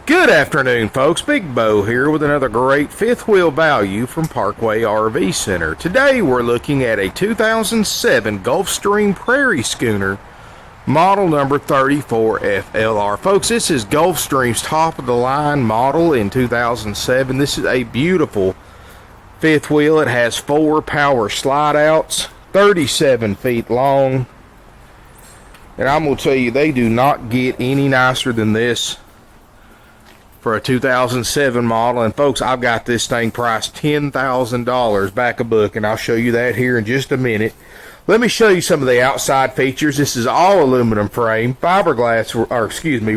Good afternoon, folks. Big Bo here with another great fifth wheel value from Parkway RV Center. Today we're looking at a 2007 Gulfstream Prairie Schooner, model number 34 FLR. Folks, this is Gulfstream's top of the line model in 2007. This is a beautiful fifth wheel. It has 4 power slide outs, 37 feet long. And I'm going to tell you, they do not get any nicer than this for a 2007 model. And folks, I've got this thing priced $10,000 back a book, and I'll show you that here in just a minute. Let me show you some of the outside features. This is all aluminum frame, fiberglass,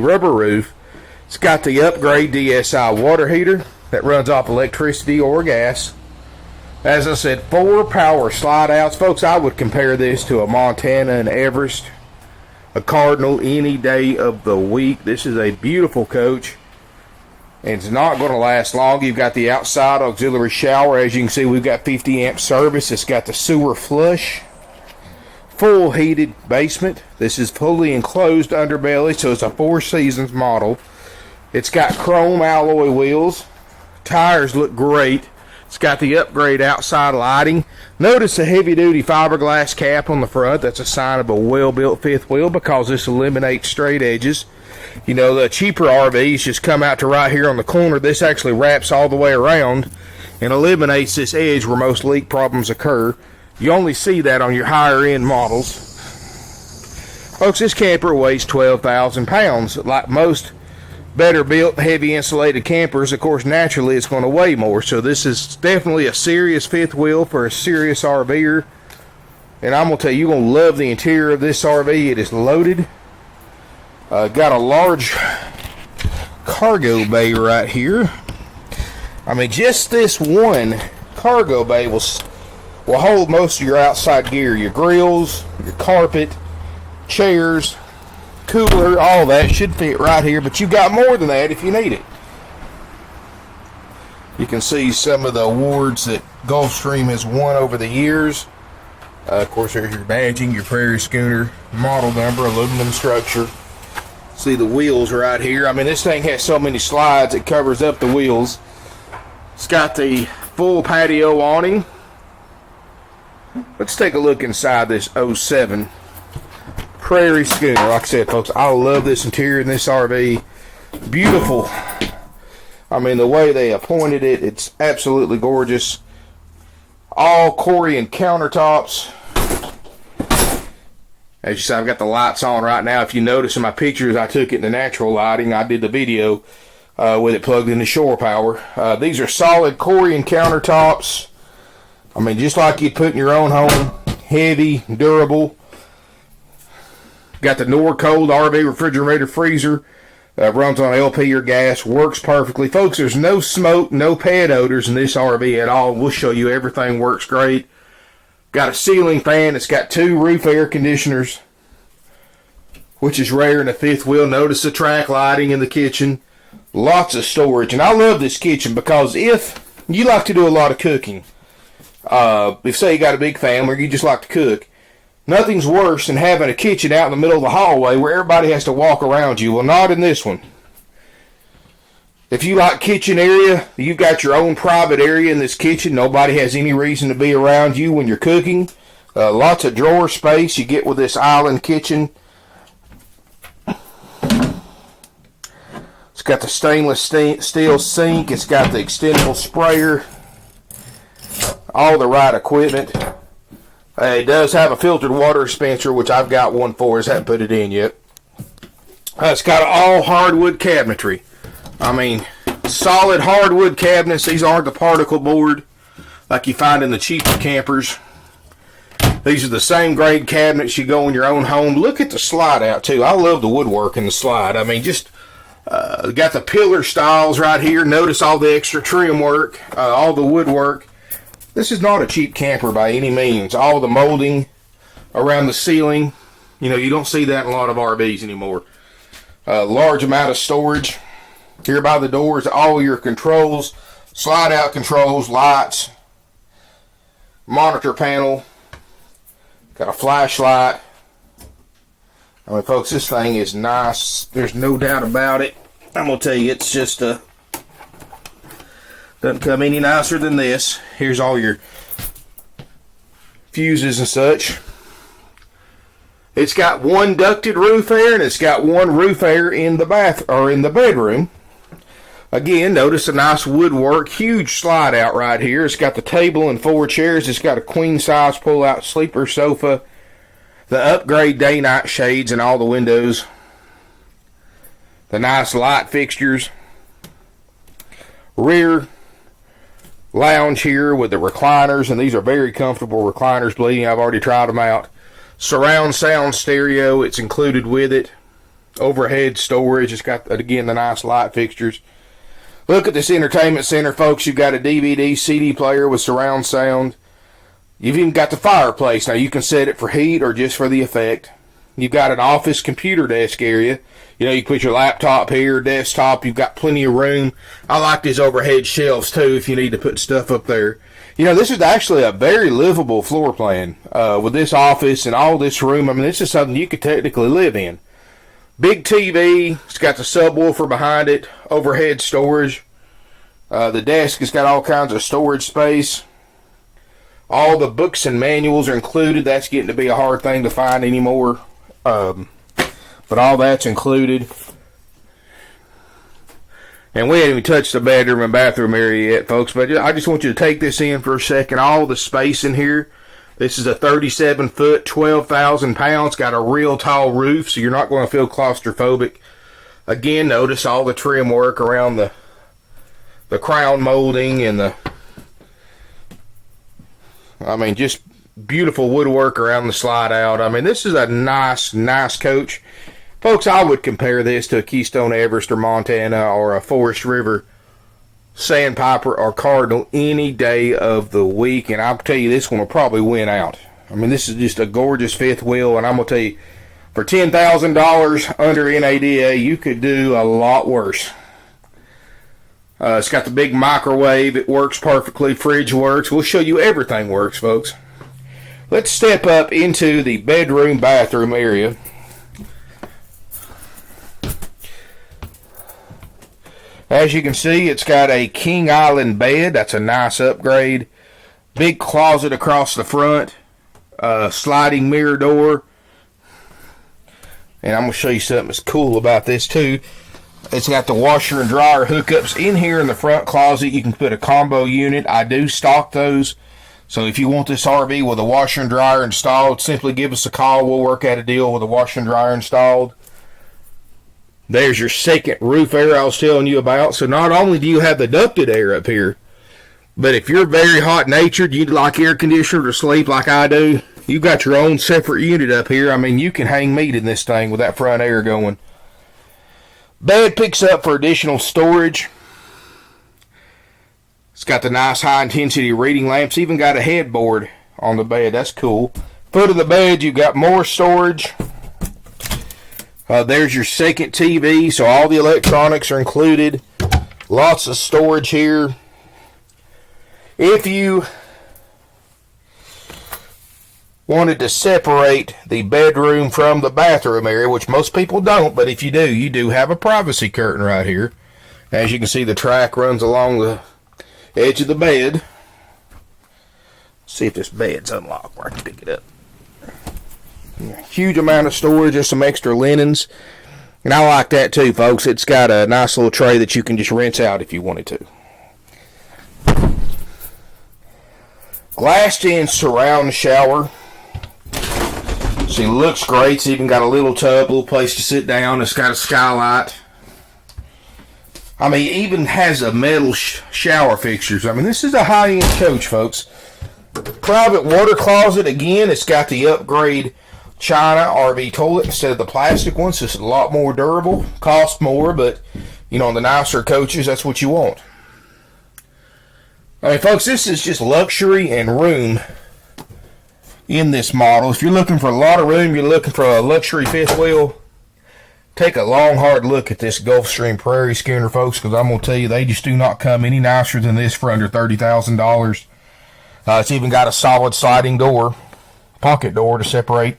rubber roof. It's got the upgrade DSI water heater that runs off electricity or gas. As I said, 4 power slide outs. Folks, I would compare this to a Montana and Everest, a Cardinal any day of the week. This is a beautiful coach, and it's not going to last long. You've got the outside auxiliary shower. As you can see, we've got 50 amp service. It's got the sewer flush, full heated basement. This is fully enclosed underbelly, so it's a 4 seasons model. It's got chrome alloy wheels. Tires look great. It's got the upgrade outside lighting. Notice the heavy duty fiberglass cap on the front. That's a sign of a well built fifth wheel because this eliminates straight edges. You know, the cheaper RVs just come out to right here on the corner. This actually wraps all the way around and eliminates this edge where most leak problems occur. You only see that on your higher end models. Folks, this camper weighs 12,000 pounds. Like most better built heavy insulated campers, of course, naturally it's going to weigh more. So this is definitely a serious fifth wheel for a serious RVer. And I'm going to tell you, you're going to love the interior of this RV. It is loaded. Got a large cargo bay right here. I mean, just this one cargo bay will hold most of your outside gear. Your grills, your carpet, chairs, cooler, all that should fit right here. But you've got more than that if you need it. You can see some of the awards that Gulfstream has won over the years. Of course, there's your badging, your Prairie Schooner model number, aluminum structure. See the wheels right here. I mean, this thing has so many slides it covers up the wheels. It's got the full patio awning. Let's take a look inside this 07 Prairie Schooner. Like I said, folks, I love this interior in this RV. Beautiful. I mean, the way they appointed it, it's absolutely gorgeous. All Corian countertops. As you see, I've got the lights on right now. If you notice in my pictures, I took it in the natural lighting. I did the video with it plugged into shore power. These are solid Corian countertops. I mean, just like you'd put in your own home. Heavy, durable. Got the Norcold RV refrigerator freezer. Runs on LP or gas. Works perfectly. Folks, there's no smoke, no pet odors in this RV at all. We'll show you everything works great. Got a ceiling fan. It's got 2 roof air conditioners, which is rare in a fifth wheel. Notice the track lighting in the kitchen. Lots of storage. And I love this kitchen because if you like to do a lot of cooking, if say you got a big family or you just like to cook, nothing's worse than having a kitchen out in the middle of the hallway where everybody has to walk around you. Well, not in this one. If you like kitchen area, you've got your own private area in this kitchen. Nobody has any reason to be around you when you're cooking. Lots of drawer space you get with this island kitchen. It's got the stainless steel sink. It's got the extendable sprayer. All the right equipment. It does have a filtered water dispenser, which I've got one for. I just haven't put it in yet. It's got all hardwood cabinetry. I mean, solid hardwood cabinets. These aren't the particle board like you find in the cheaper campers. These are the same grade cabinets you go in your own home. Look at the slide out, too. I love the woodwork in the slide. I mean, just got the pillar styles right here. Notice all the extra trim work, all the woodwork. This is not a cheap camper by any means. All the molding around the ceiling. You know, you don't see that in a lot of RVs anymore. Large amount of storage. Here by the doors, all your controls, slide out controls, lights, monitor panel, got a flashlight. I mean, folks, this thing is nice. There's no doubt about it. I'm gonna tell you, it's just doesn't come any nicer than this. Here's all your fuses and such. It's got one ducted roof air, and it's got one roof air in the in the bedroom. Again, notice a nice woodwork, huge slide out right here. It's got the table and 4 chairs. It's got a queen size pull out sleeper sofa, the upgrade day night shades in all the windows, the nice light fixtures, rear lounge here with the recliners, and these are very comfortable recliners, believe me, I've already tried them out. Surround sound stereo, it's included with it. Overhead storage, it's got, again, the nice light fixtures. Look at this entertainment center, folks. You've got a DVD, CD player with surround sound. You've even got the fireplace. Now, you can set it for heat or just for the effect. You've got an office computer desk area. You know, you can put your laptop here, desktop. You've got plenty of room. I like these overhead shelves, too, if you need to put stuff up there. You know, this is actually a very livable floor plan with this office and all this room. I mean, this is something you could technically live in. Big TV. It's got the subwoofer behind it. Overhead storage. The desk has got all kinds of storage space. All the books and manuals are included. That's getting to be a hard thing to find anymore. But all that's included. And we haven't even touched the bedroom and bathroom area yet, folks. But I just want you to take this in for a second. All the space in here. This is a 37-foot, 12,000 pounds. Got a real tall roof, so you're not going to feel claustrophobic. Again, notice all the trim work around the crown molding and just beautiful woodwork around the slide out. I mean, this is a nice coach. Folks, I would compare this to a Keystone Everest or Montana or a Forest River Sandpiper or Cardinal any day of the week, and I'll tell you, this one will probably win out. I mean, this is just a gorgeous fifth wheel, and I'm going to tell you, for $10,000 under NADA, you could do a lot worse. It's got the big microwave. It works perfectly. Fridge works. We'll show you everything works, folks. Let's step up into the bedroom bathroom area. As you can see, it's got a King Island bed. That's a nice upgrade. Big closet across the front. Sliding mirror door. And I'm going to show you something that's cool about this too. It's got the washer and dryer hookups in here in the front closet. You can put a combo unit. I do stock those. So if you want this RV with a washer and dryer installed, simply give us a call. We'll work out a deal with a washer and dryer installed. There's your second roof air I was telling you about. So not only do you have the ducted air up here, but if you're very hot-natured, you'd like air conditioner to sleep like I do, you've got your own separate unit up here. I mean, you can hang meat in this thing with that front air going. Bed picks up for additional storage. It's got the nice high-intensity reading lamps. Even got a headboard on the bed. That's cool. Foot of the bed, you've got more storage. There's your second TV, so all the electronics are included. Lots of storage here. If you wanted to separate the bedroom from the bathroom area, which most people don't, but if you do, you do have a privacy curtain right here. As you can see, the track runs along the edge of the bed. Let's see if this bed's unlocked where I can pick it up. Huge amount of storage. There's some extra linens. And I like that too, folks. It's got a nice little tray that you can just rinse out if you wanted to. Glassed-in surround shower. See, looks great. It's even got a little tub, little place to sit down. It's got a skylight. I mean, it even has a metal shower fixtures. I mean, this is a high-end coach, folks. Private water closet. Again, it's got the upgrade China RV toilet instead of the plastic ones. So it's a lot more durable. Cost more, but, you know, on the nicer coaches, that's what you want. I mean, folks, this is just luxury and room in this model. If you're looking for a lot of room, you're looking for a luxury fifth wheel, take a long, hard look at this Gulfstream Prairie Schooner, folks, because I'm going to tell you, they just do not come any nicer than this for under $30,000. It's even got a solid sliding door, pocket door to separate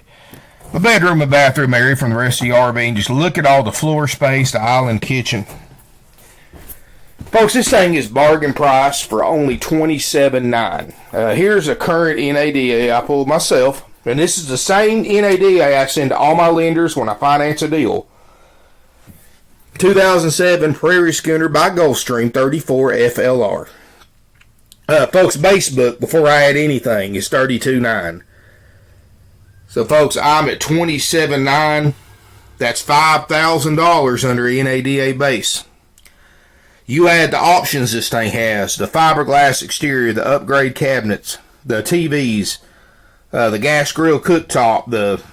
the bedroom and bathroom area from the rest of the RV. And just look at all the floor space, the island kitchen. Folks, this thing is bargain price for only $27.9. Here's a current NADA I pulled myself, and this is the same NADA I send to all my lenders when I finance a deal. 2007 Prairie Schooner by Gulfstream 34 FLR. Folks, base book before I add anything is $32.9. So, folks, I'm at $27.9. That's $5,000 under NADA base. You add the options this thing has: the fiberglass exterior, the upgrade cabinets, the TVs, the gas grill cooktop, the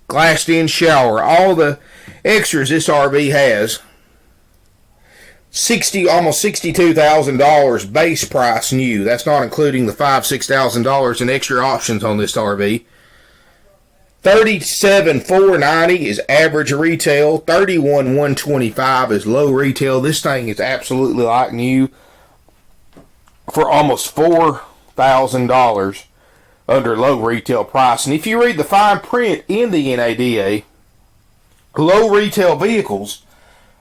glassed-in shower, all the extras this RV has. Almost $62,000 base price new. That's not including the $5,000-$6,000 in extra options on this RV. $37,490 is average retail. $31,125 is low retail. This thing is absolutely like new for almost $4,000 under low retail price. And if you read the fine print in the NADA, low retail vehicles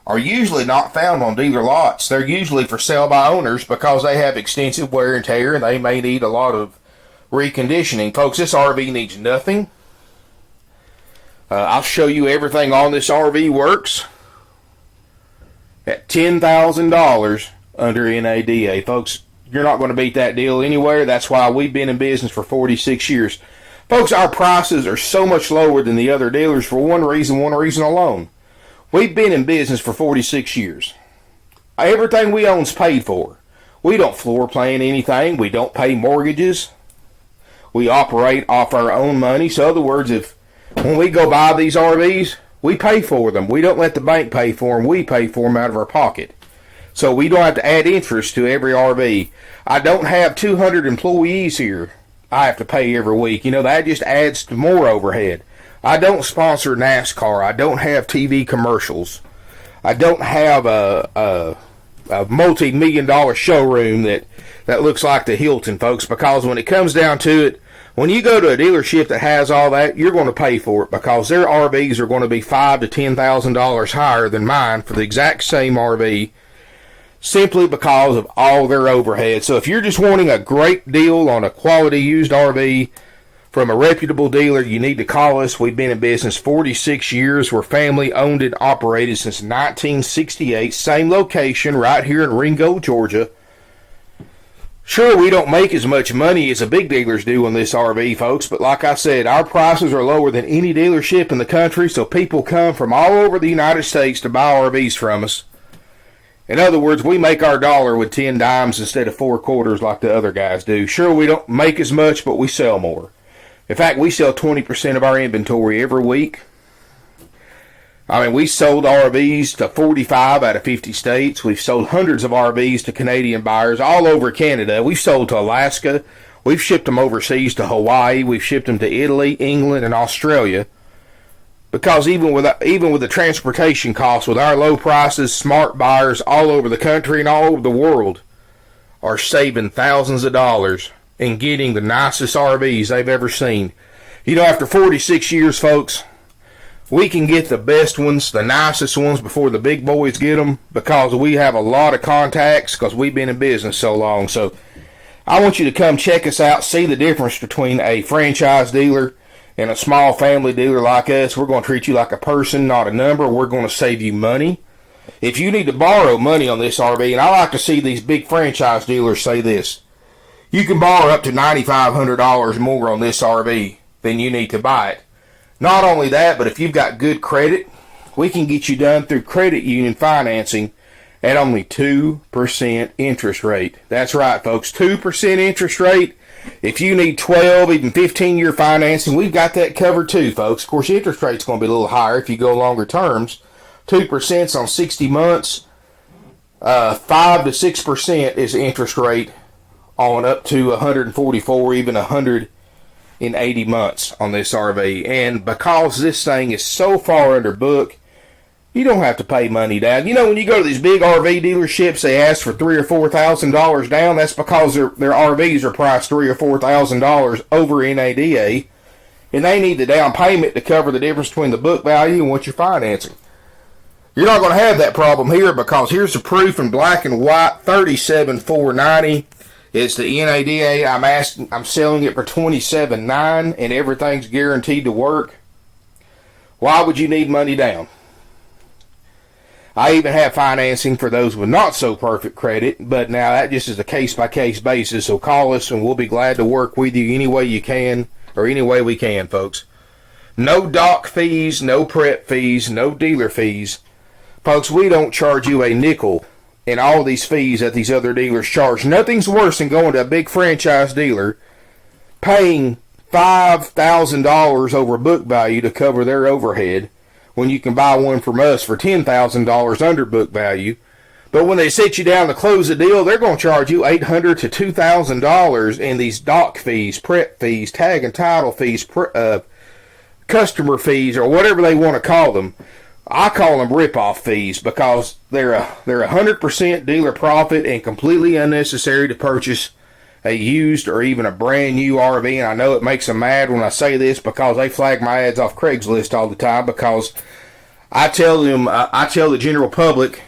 are usually not found on dealer lots. They're usually for sale by owners because they have extensive wear and tear and they may need a lot of reconditioning. Folks, this RV needs nothing. I'll show you everything on this RV works at $10,000 under NADA. Folks, you're not going to beat that deal anywhere. That's why we've been in business for 46 years. Folks, our prices are so much lower than the other dealers for one reason alone. We've been in business for 46 years. Everything we own is paid for. We don't floor plan anything. We don't pay mortgages. We operate off our own money. So, in other words, when we go buy these RVs, we pay for them. We don't let the bank pay for them. We pay for them out of our pocket. So we don't have to add interest to every RV. I don't have 200 employees here I have to pay every week. That just adds to more overhead. I don't sponsor NASCAR. I don't have TV commercials. I don't have a multi-million-dollar showroom that looks like the Hilton, folks, because when it comes down to it, when you go to a dealership that has all that, you're going to pay for it because their RVs are going to be $5,000 to $10,000 higher than mine for the exact same RV, simply because of all their overhead. So if you're just wanting a great deal on a quality used RV from a reputable dealer, you need to call us. We've been in business 46 years. We're family owned and operated since 1968. Same location right here in Ringgold, Georgia. Sure, we don't make as much money as the big dealers do on this RV, folks, but like I said, our prices are lower than any dealership in the country, so people come from all over the United States to buy RVs from us. In other words, we make our dollar with 10 dimes instead of 4 quarters like the other guys do. Sure, we don't make as much, but we sell more. In fact, we sell 20% of our inventory every week. We sold RVs to 45 out of 50 states. We've sold hundreds of RVs to Canadian buyers all over Canada. We've sold to Alaska. We've shipped them overseas to Hawaii. We've shipped them to Italy, England, and Australia. Because even with the transportation costs, with our low prices, smart buyers all over the country and all over the world are saving thousands of dollars in getting the nicest RVs they've ever seen. After 46 years, folks, we can get the best ones, the nicest ones before the big boys get them because we have a lot of contacts because we've been in business so long. So I want you to come check us out, see the difference between a franchise dealer and a small family dealer like us. We're going to treat you like a person, not a number. We're going to save you money. If you need to borrow money on this RV, and I like to see these big franchise dealers say this, you can borrow up to $9,500 more on this RV than you need to buy it. Not only that, but if you've got good credit, we can get you done through credit union financing at only 2% interest rate. That's right, folks, 2% interest rate. If you need 12, even 15-year financing, we've got that covered too, folks. Of course, the interest rate's going to be a little higher if you go longer terms. 2% on 60 months. 5 to 6% is the interest rate on up to 144, even 180 months on this RV. And because this thing is so far under book, you don't have to pay money down. When you go to these big RV dealerships, they ask for $3,000 or $4,000 down. That's because their RVs are priced $3,000 or $4,000 over NADA, and they need the down payment to cover the difference between the book value and what you're financing. You're not going to have that problem here, because here's the proof in black and white, $37,490. It's the NADA. I'm selling it for $27,900, and everything's guaranteed to work. Why would you need money down? I even have financing for those with not so perfect credit, but now that just is a case-by-case basis, so call us and we'll be glad to work with you any way you can, or any way we can, folks. No dock fees, no prep fees, no dealer fees. Folks, we don't charge you a nickel in all these fees that these other dealers charge. Nothing's worse than going to a big franchise dealer, paying $5,000 over book value to cover their overhead, when you can buy one from us for $10,000 under book value. But when they sit you down to close the deal, they're going to charge you $800 to $2,000 in these dock fees, prep fees, tag and title fees, customer fees, or whatever they want to call them. I call them rip-off fees, because they're 100% dealer profit and completely unnecessary to purchase a used or even a brand new RV. And I know it makes them mad when I say this, because they flag my ads off Craigslist all the time, because I tell the general public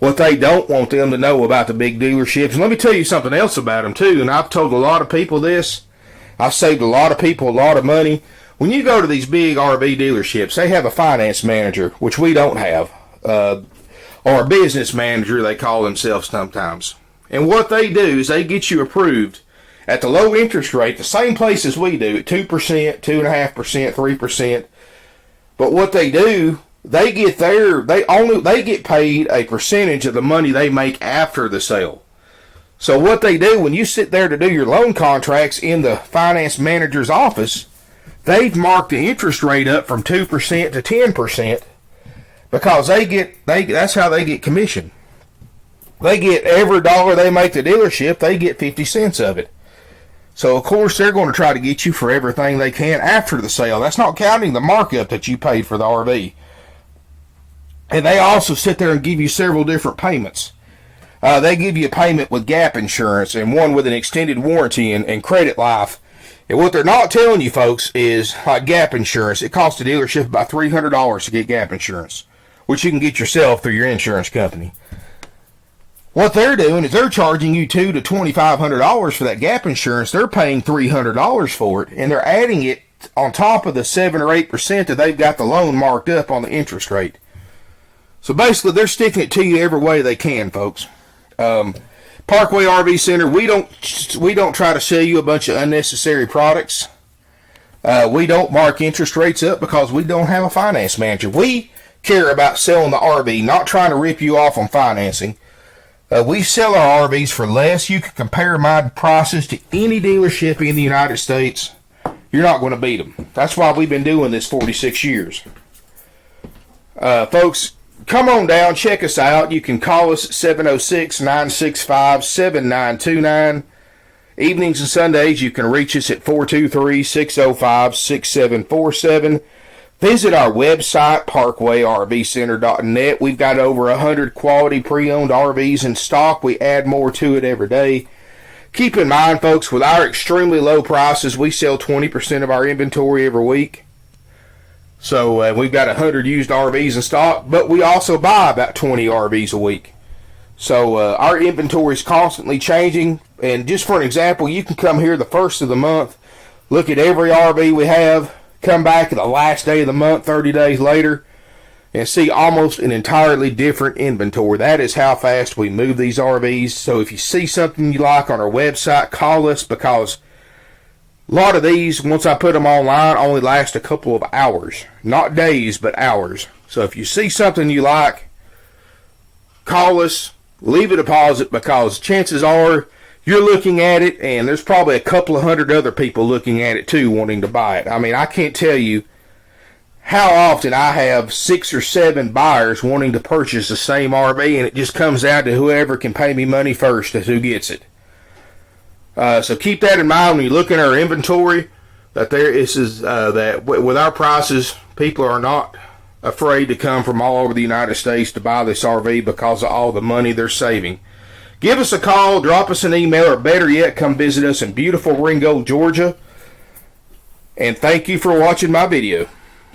what they don't want them to know about the big dealerships. And let me tell you something else about them too, and I've told a lot of people this. I've saved a lot of people a lot of money. When you go to these big RV dealerships, they have a finance manager, which we don't have, or a business manager, they call themselves sometimes. And what they do is they get you approved at the low interest rate, the same place as we do, at 2%, 2.5%, 3%. But what they do, they get paid a percentage of the money they make after the sale. So what they do, when you sit there to do your loan contracts in the finance manager's office, they've marked the interest rate up from 2% to 10%, because that's how they get commission. They get every dollar they make the dealership, they get 50 cents of it. So, of course, they're going to try to get you for everything they can after the sale. That's not counting the markup that you paid for the RV. And they also sit there and give you several different payments. They give you a payment with gap insurance, and one with an extended warranty and credit life. And what they're not telling you, folks, is like gap insurance. It costs the dealership about $300 to get gap insurance, which you can get yourself through your insurance company. What they're doing is they're charging you $200 to $2,500 for that gap insurance. They're paying $300 for it, and they're adding it on top of the 7 or 8% that they've got the loan marked up on the interest rate. So basically, they're sticking it to you every way they can, folks. Parkway RV Center, we don't try to sell you a bunch of unnecessary products. We don't mark interest rates up, because we don't have a finance manager. We care about selling the RV, not trying to rip you off on financing. We sell our RVs for less. You can compare my prices to any dealership in the United States. You're not going to beat them. That's why we've been doing this 46 years. Folks, come on down, check us out. You can call us at 706-965-7929. Evenings and Sundays, you can reach us at 423-605-6747. Visit our website, parkwayrvcenter.net. We've got over 100 quality pre-owned RVs in stock. We add more to it every day. Keep in mind, folks, with our extremely low prices, we sell 20% of our inventory every week. So we've got 100 used RVs in stock, but we also buy about 20 RVs a week. So our inventory is constantly changing. And just for an example, you can come here the first of the month, look at every RV we have, come back at the last day of the month, 30 days later, and see almost an entirely different inventory. That is how fast we move these RVs. So if you see something you like on our website, call us, because a lot of these, once I put them online, only last a couple of hours. Not days, but hours. So if you see something you like, call us, leave a deposit, because chances are you're looking at it, and there's probably a couple of hundred other people looking at it too, wanting to buy it. I mean, I can't tell you how often I have 6 or 7 buyers wanting to purchase the same RV, and it just comes down to whoever can pay me money first is who gets it. So keep that in mind when you look at our inventory, that that with our prices, people are not afraid to come from all over the United States to buy this RV because of all the money they're saving. Give us a call, drop us an email, or better yet, come visit us in beautiful Ringgold, Georgia. And thank you for watching my video.